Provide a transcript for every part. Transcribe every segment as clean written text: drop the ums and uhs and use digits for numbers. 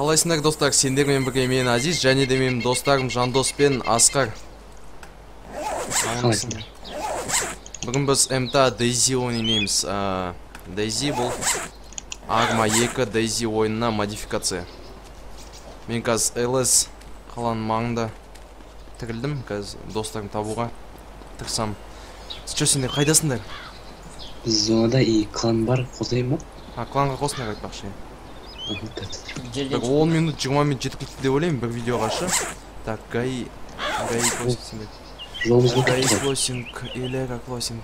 Қалайсыңдар достар, сендермен бірге мен Азиз және де менің достарым Жандос пен Асқар. Қалайсыңдар? Бүгін біз МТА Дейзи ойнаймыз. Дейзи бұл Арма 2 Дейзи ойынына модификация. Мен қазір ЛС қаланың маңында тірілдім, қазір достарым табуға тырысам. Сендер қайдасыңдар? Біз зонада и клан бар, қосайын ба? Кланға қосыңдар айтпақшы. Так, 10 минут 20 минут жеткілікті деп ойлаймын бір видеоға шы. Так, Гаи клоссинг сендер. жолымыз болып Гаи кетті ғой. клоссинг, Элега клоссинг.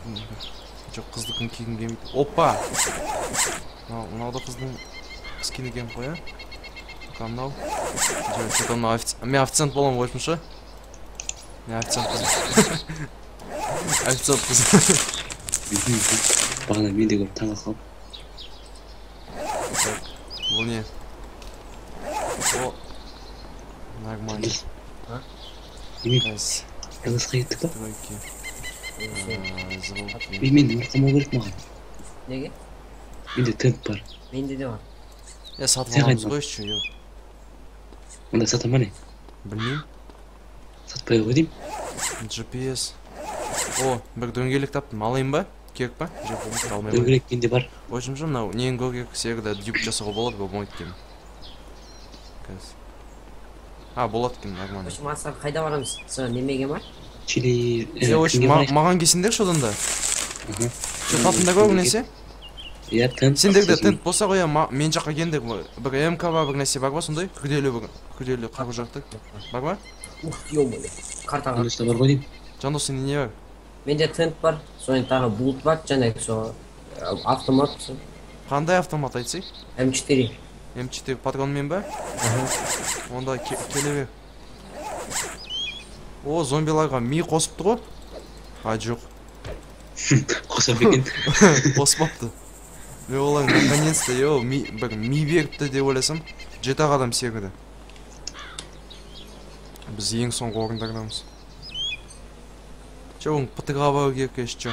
Жоқ, қыздықын кигім келмейді. Опа! Мынау да қыздың скин екен ғой, а? Мынау. Мен официант боламын ғой шы. Мен официант қыз. Официант қыз. Бағана мен де көріп таңға қалып. Бұл не? О, нормально. Немен, Қазір. ЛС-ға еттік па? Тройки. Мен де ұмытқамау керек маған. Неге? Менде тент бар. Менде де бар. Сатып Сен аламыз қайда? қойшы, йо. Онда сата ма не? Білмеймін. Сатпай ғой деймін. GPS. О, бір дөңгелек таптым. Алайын ба? Керек па? Жоқ, болмайды, алмай қойдым. Дөңгелек менде бар. Ойшымшы, мынау нен көргек серді дюк жасауға болады, болмайды екен. Қазір. Болады екен, нормально. Өшім Асқар қайда барамыз? Саған немеге ма? Чили... Маған келсеңдер шодан да. Що татында көріп несе? Я тент. Сендерде тент болса ғой, мен жаққа келдік. Бір МК ба, бір нәрсе бар ба сондай? Күрделі қару жақтық. Бар ба? Ух, ё-моё. Картаға. Жандоста бар ғой деймін. Жандос, сенде не бар? Менде тент бар, соның тағы булт бар, және со автомат. Қандай автомат айтсай? М4. М4 патронмен ба? Онда келе бер. О, зомбиларға ми қосыпты ғой? Жоқ. Қосап екен. Қоспапты. Мен олар наконец-то, бір ми беріпті деп ойласам, жетақ адам секілді. Біз ең соңғы орындардамыз. Че, пытыға бару керек еще.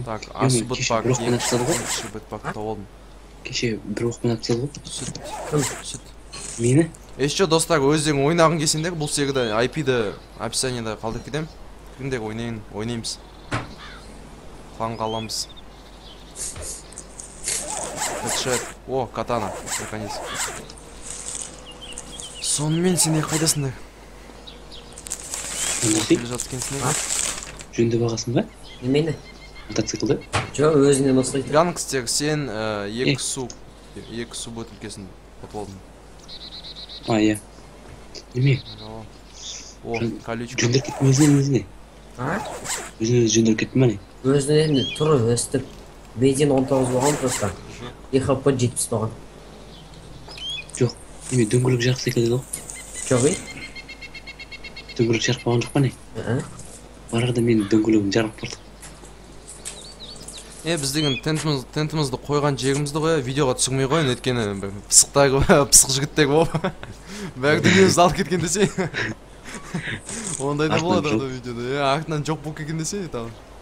Так, асу бытпақ, ең кіші бытпақты олдым. Кеше бір оқпен атсал ғой. Сүт. Мені? Еще достар, өздерің ойнағын келсеңдер, бұл секілді IP-ді описанияда қалдырып кетем. Кімдер ойнаймыз. Кланға аламыз. Хедшет. О, катана, наконец. Сонымен сендер қайдасыңдар? Келе жаткенсіңдер? Жөнді бағасын ба? Немені? Мотоциклды? Жоқ, өзінен осылайды. Янкстер, сен екі су бөтілкесін ұтып алдың. Иә. Неме? О, колючка. Жөндір кеттім өзіне. Өзіне жөндір кеттім әне? Өзінен тұры өстіп. Бензин 19 болған просто. ЕХП 70 болған. Жоқ, неме дөңгілік жарық секілді ғой. Жоқ, Дөңгілік жарық болған жоқ па не? Барарда мен дөңгілігім жарық болды. Біз деген тентімізді қойған жерімізді қоя, видеоға түсірмей қойын, өткені пысық жігіттер болып. Бәрі дүниемізді алып кеткен десе. Ондай да болады ада видеода. Артынан жоқ болып кеткен десе.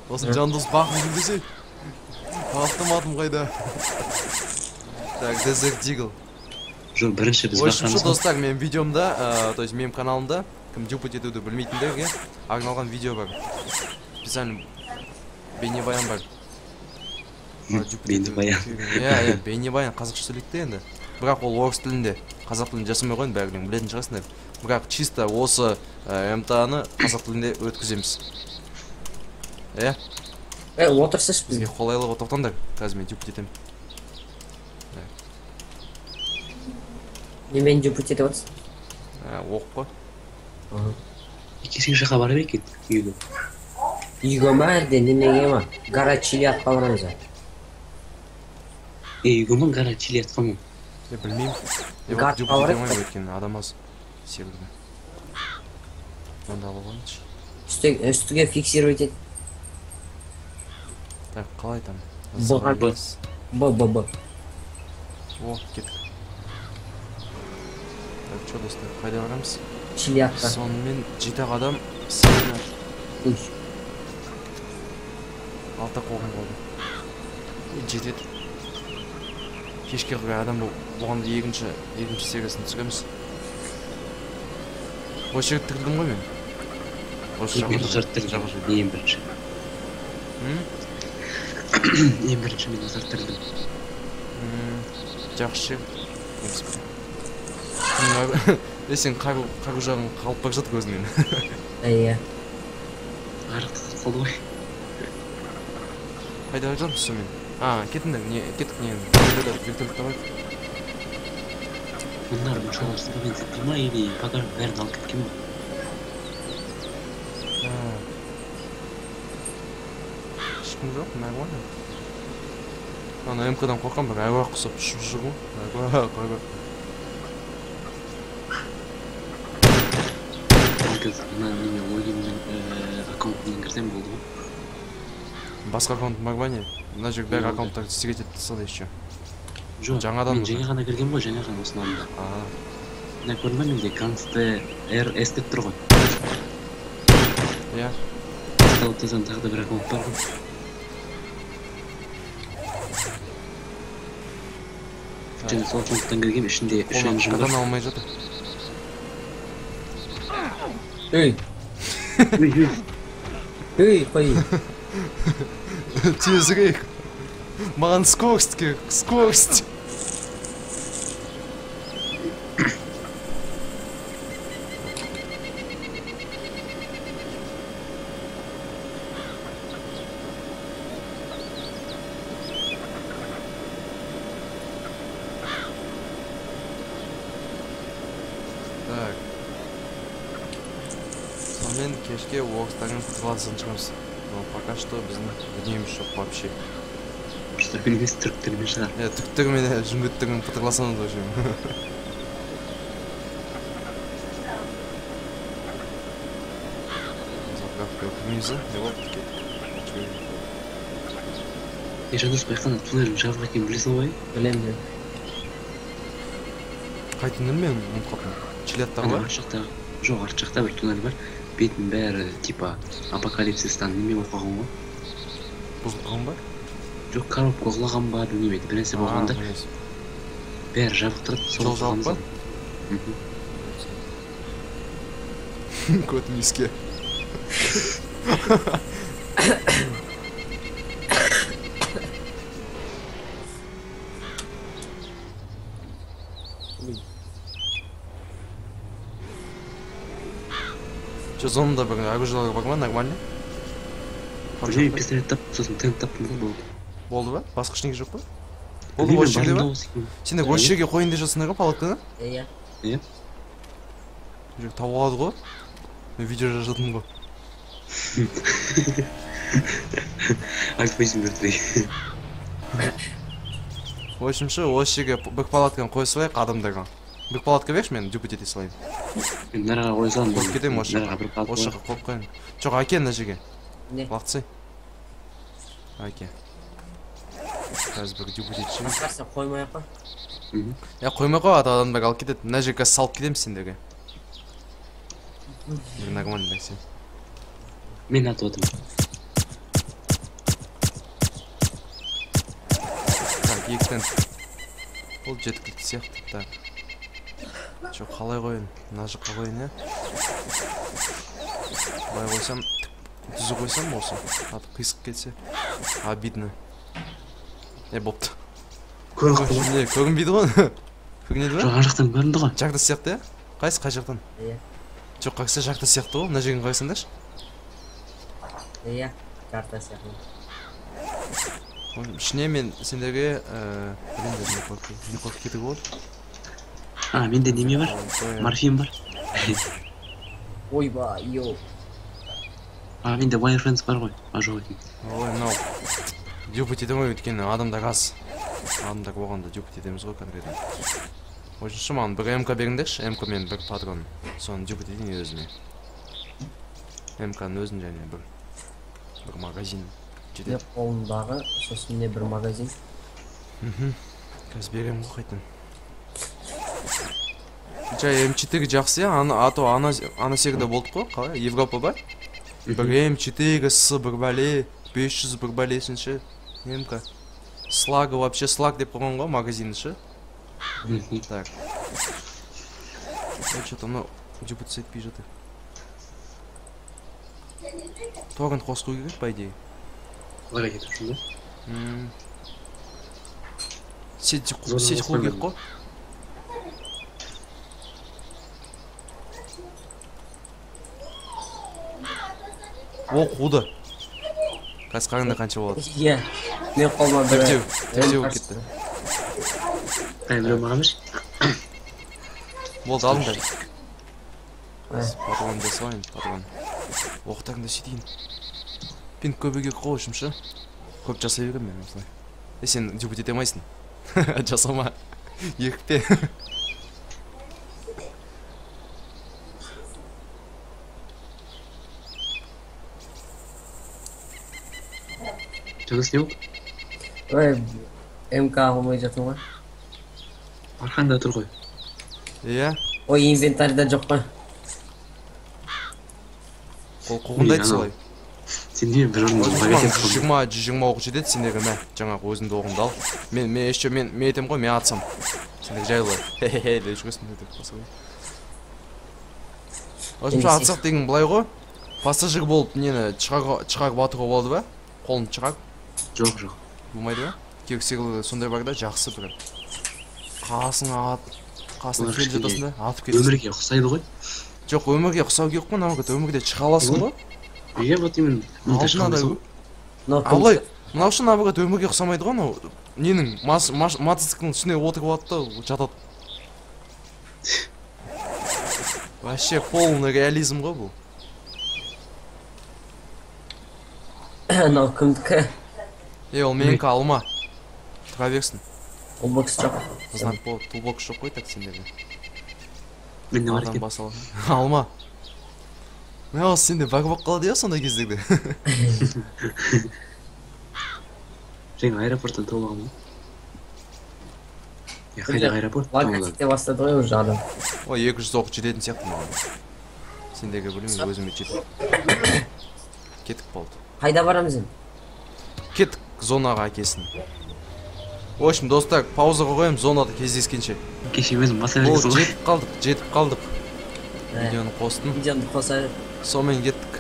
Осы Жандос бақылын десе. Автоматым қайда. Так, Desert Deagle. Жоқ, бірінші біз Ойшымшы достар, мен видеомда, то есть менің каналымда, кім дюпот етуді білмейтіндерге арналған видео бар. Специально бейнебаян бар. Бейнебаян. Бейнебаян қазақша сөйлейді енді. Бірақ ол орыс тілінде, қазақ тілінде жасамай қойын, бәрінің білетін шығасыңдар. Бірақ чисто осы МТА-ны қазақ тілінде өткіземіз. Отырсыз бізге қолайлы отыртаңдар. Қазір мен дюпот етемін. Немен дюпот етіп отырсыз? Оқ қой. Кесек жаққа барып екен, үйге. Үйге ма әлде немеге ма? Гара Чили атқа барамыз ба? Үйге ма, Гара Чили атқа ма? Білмеймін. Гартқа Дюпот барайық етемін па? өйткені адам аз секілді. Онда алып алайыншы. Үстіге фиксировать ет. Так, қалай там? Б. О, кеттік. Так, что достар, қайда барамыз? Чили атқа. Сонымен жетақ адам сені алта қолым болды. Жетеді. Кешке қарай адам бұған да екінші сериясын түсіреміз. Осы жерді тірілдім ғой мен. Осы Мен ұзарттырдым, ең бірінші. Ең бірінші мен ұзарттырдым. Жақсы жер. Сен қару жағын қалып бақ жатыр көзінен. Иә. Арықты қалды ғой. Қайда жатырмыз сонымен? Кетіңдер, кеттік не? Вертолетта бар. Bunlar bu çoğu aslında ben tıklama ili kadar nereden alıp kim o? Ешкім жоқ, нормально. Ана МК-дан қорқам, бір әруақ құсап ұшып жүр ғой. Әруақ. Kız, ben неме ойынның аккаунтынан кірсем болды ғой. Басқа аккаунт бар ма не? Мына жерге бәрі аккаунттар секрет етіп тастады еще. Жоқ, жаңадан мен жаңа ғана кірген ғой, жаңа ғана осыны алды. Мына көрдің бе менде Ганс-Т RS деп тұр ғой. Иә. Стаутазан тағы да бір аккаунт бар ғой. Және сол аккаунттан кірген ішінде үш әнжім бар. Қадан алмай жатыр. Ей, қой. Тезірек. Маған скорость керек, скорость. Так. Сонымен кешке Уокстаган футболсын шығамыз. Но пока что біздің дүниеміз жоқ вообще. Просто білмес түріктермен шығар. Түріктермен, жүмбеттермен пытырласамыз вообще. Заправка өкімізі, деп кеттік. Жандос байқана туннелдің жабық екенін білесің ғой? Білемін. Қай туннель мен ұмытып қалдым. Челяттағы бар? Жоқ, арт жақта бір туннель бар. Бетін бәрі типа апокалипсистан неме оқыған ғой. Бұзылған ба? Жоқ, коробка құлаған ба, білмеймін, бір нәрсе болғанда бәрі жабық тұрады. Жол жабық па? Кот миске. Че, зонда бір оружиялар бар ма, нормально? Білмеймін, пистолет тап, сосын тент таптым ғой, болды. Болды ба? Басқа ештеңе жоқ па? Болды осы жерде ба? Сендер осы жерге қойын деп жатсыңдар ғой палатканы? Иә. Иә. Жоқ, тауып алады ғой. Мен видео жаздым ғой. Айтпайсың бірдей. В общем-ше, осы жерге бір палатканы қой салайық адамдарға. Бір палатка берші, мен дюпет ете салайын. Мен нараға қой салам. Қойып кетемін осы жаққа. Осы жаққа қойып қойын. Жоқ, әке мына жерге. Не? Лақтысай. Әке. Қазір бір дюпет етші. Қарсы қоймай ақ па? Қоймай қой, адамдар алып кетеді. Мына жерге салып кетемін сендерге. Бір нормально сен. Мен атып отырмын. Так, ектен. Ол жеткілікті сияқты. Так. Що, қалай қойын? Мына жаққа қойын, е? Былай қойсам, түзі қойсам осы. Қисық кетсе. Обидно. Бопты. Көрінбейді ғой? Көрінеді ба? Жоқ, ар жақтан көрінді ғой. Жақта сияқты, е? Қайсы, қай жақтан? Иә. Жоқ, қайсы жақта сияқты ғой? Мына жерін қайсыңдаршы? Иә, жарта сияқты. Ішіне мен сендерге не қойып кетіп ғой? Менде неме бар? Морфин бар. Ойба, йоу. Менде Wirefriends бар ғой. Жоқ екен. Ой, мынау дюпет етем ғой, өйткені адамдар аз. Адамдар болғанда дюпет етеміз ғой конкретно. Ойшыншы маған бір МК беріңдерші, МК мен бір патрон. Соны дюпет етейін өзіме. МК-ның өзін және бір магазин. Деп қолындағы, сосын не бір магазин. Қазір берем ғой қайтын. Жай М4 жақсы, а то ана секілді болдық қой, қалай? Европа ба? Бір М4, С бір бәле, 500 бір бәлесінші. МК. Слага, вообще слаг деп қойған ғой магазиніші. Так. Что-то мынау жүгітсе етпей жатыр. Торрент қосқу керек, по идее. Қалай кетіп жүрсің ба? Сеть қою керек қой. О, қуды. Қазір қараңда қанша болады? Иә. Мен қолыма бір... Төртеу болып кетті. Біреу маған берші. Болды, алыңдар. Патрон жасайын, патрон. Оқтарыңда сөйтейін. Пинг көбеге қойшымшы. Көп жасай берем мен осылай. Сен дебют ете алмайсың. Жасама. Ерікте. Жаңыз не болды? Ой, МК алмай жатыр ғой. Арқанда тұр ғой. Иә. Ой, инвентарьда жоқ қой. Қоғындайды солай. Сен не бір орында жұлға кетіп 120 оқ жетеді сендегі мә. Жаңағы өзіңді оғыңды ал. Мен етем ғой, мен атсам. Сендегі жайлы. Хе-хе-хе, деп жүргесін өтіп қоса ғой. Осымша атсақ деген былай ғой. Пассажир болып нені шығарып батыруға болады ба? Қолын шығарып? Жоқ. Болмайды ба? Керексеғілі сондай бар да, жақсы бір. Қасыңа келіп жатасың да, атып кетесің. Өмірге ұқсайды ғой? Жоқ, өмірге ұқсау керек қой, намақыт өмірде шыға аласың ғой. Иә, вот именно. Алай, мынау үшін намақыт өмірге ұқсамайды ғой, мынау. Ненің, мотоциклдің үстіне отырып алады да, жатады. Вообще полный реализм ғой бұл. Мынау кімдікі? Ол менікі алма. Тұра берсін. Ол бокс жоқ. Знак болып, тұл бокс жоқ қой так сендерде. Менде бар екен. Алма. Мә сенде баг болып қалады иә сондай кездерде. Жаңа аэропорттан тауып алғам ғой. Қайда аэропорт? Лага кете бастады ғой уже адам. Ой, 200 оқ жететін сияқты маған. Сендегі білмеймін, өзіме жетеді. Кеттік болды. Қайда барамыз енді? Кеттік зонаға әкесін. В общем, достар, паузаға қоям, зонада кездескенше. Кеше өзім маса бересің ғой. Жетіп қалдық. Видеоны қостым. Видеоны қоса. Сонымен кеттік.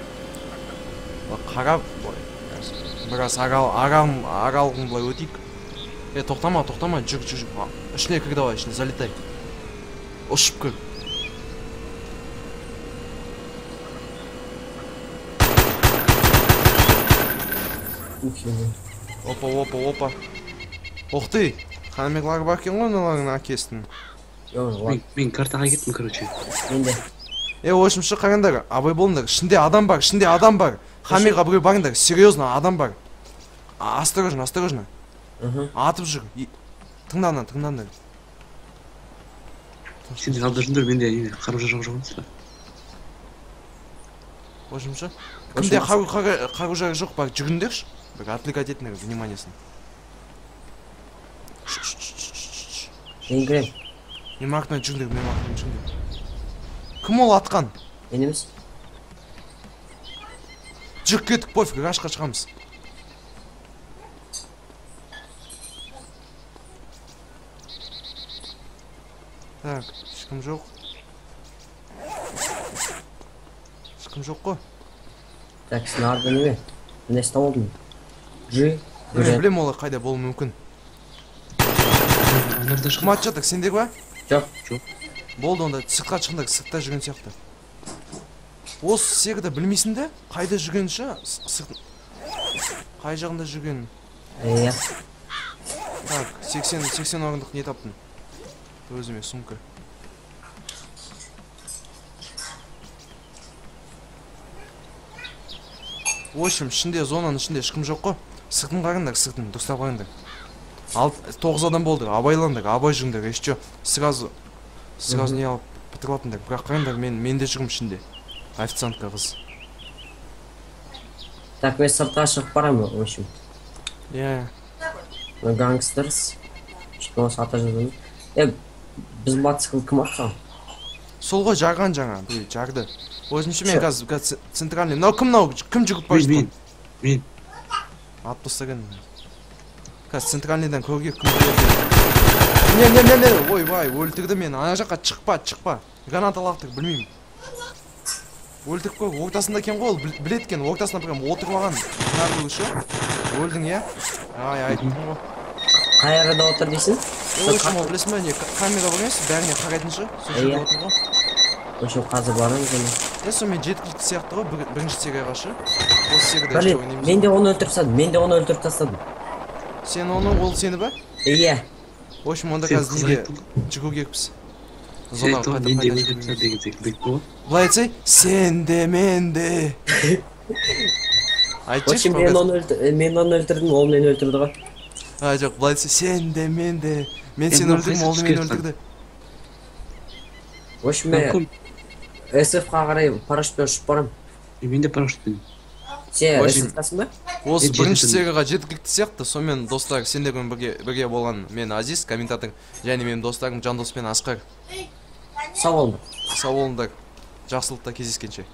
Қарап, біраз аралығын былай өтейік. Тоқтама, жүр. Ішіне кір давай, ішіне залетай. Ұшып кір. Опа. Ух ты! Хамеглар бар екен ғой мыналардың әкесінің. Мен картаға кеттім, короче. Менде. В общем-шы қараңдар, абай болыңдар. Ішінде адам бар. Хамеға біреу барыңдар, серьезно, адам бар. Осторожно. Атып жүр. Тыңдандар. Сендер алдыржыңдар, менде қару-жарақ жоқ емес па? В общем-шы. Кімде қару-жарақ жоқ бар, жүргіндерші. Бір отвлекать етіңдер вниманиясын. Мен кірем. Мен мақтан жүргіндер. Кім ол атқан? Мен емес. Жүр кеттік, пофиг, ғашқа шығамыз. Так, ешкім жоқ. Ешкім жоқ қой. Так, снарды неме? Міне ұстап алдым. Жүр. Білем олар қайда болу мүмкін. Кім ат жатыр, сендер ба? Жоқ. Болды онда, сыртқа шығыңдар, сыртта жүрген сияқты. Осы секірді білмейсің де? Қайда жүргенші? Қай жағында жүрген? Иә. Так, 80 орындық не таптың? Өзіме сумка. В общем, зонаның ішінде ешкім жоқ қой. Сыртын қараңдар, дұрыстап қараңдар. 9 адам болды, абайлаңдар, абай жүріңдер, еще сразу не алып бітіріп бірақ қараңдар, мен де жүрмін ішінде. Официантка қыз. Так, мен сыртқа шығып барамын, в общем. Иә. Гангстерс. Что осы ата жазуын. Біз мотоцикл кім атқан? Сол ғой жарған жаңа, жарды. Өзімше мен қазір центральный. Кім жүгіп бар жатқан? Мен. Ат бастаған. Қазір центральныйдан көрге кім жүгіп не ойбай өлтірді мені. Ана жаққа шықпа. Граната лақтыр, білмеймін. Өлтіріп қой, ортасында екен ғой, ол білет екен, ортасында прям отырып алған. Narko'шы. Өлдің, иә? Айттым ғой. Қай арада отыр дейсің? Ойшым ол білесің бе, не камера бар емес, бәріне қарайтыншы. Сол жерде отыр ғой. Ошо қазір барамыз енді. Сонымен жеткілікті сияқты ғой, бірінші серияға шы. Осы серияда Блин, ойнаймыз. мен де оны өлтіріп тастадым. Сен оны, ол сені ба? Иә. В общем, онда қазір неге жүгу керекпіз. Сен то мен де өлтіріп деген секілді ғой. Былай айтсай, сен де мен де. Айтшы, мен оны өлтірдім, ол мені өлтірді ғой. Жоқ, былай айтсай, сен де мен де. Мен сені өлтірдім, ол мені өлтірді. В общем, мен SF-қа қарай парашютпен ұшып барам. Мен де парашютпен. Сен SF-тасың ба? Осы бірінші серияға жеткілікті сияқты. Сонымен достар, сендермен бірге болған мен Азиз, комментатор, және менің достарым Жандос пен Асқар. Сау болыңдар. Сау болыңдар. Жақсылықта кездескенше.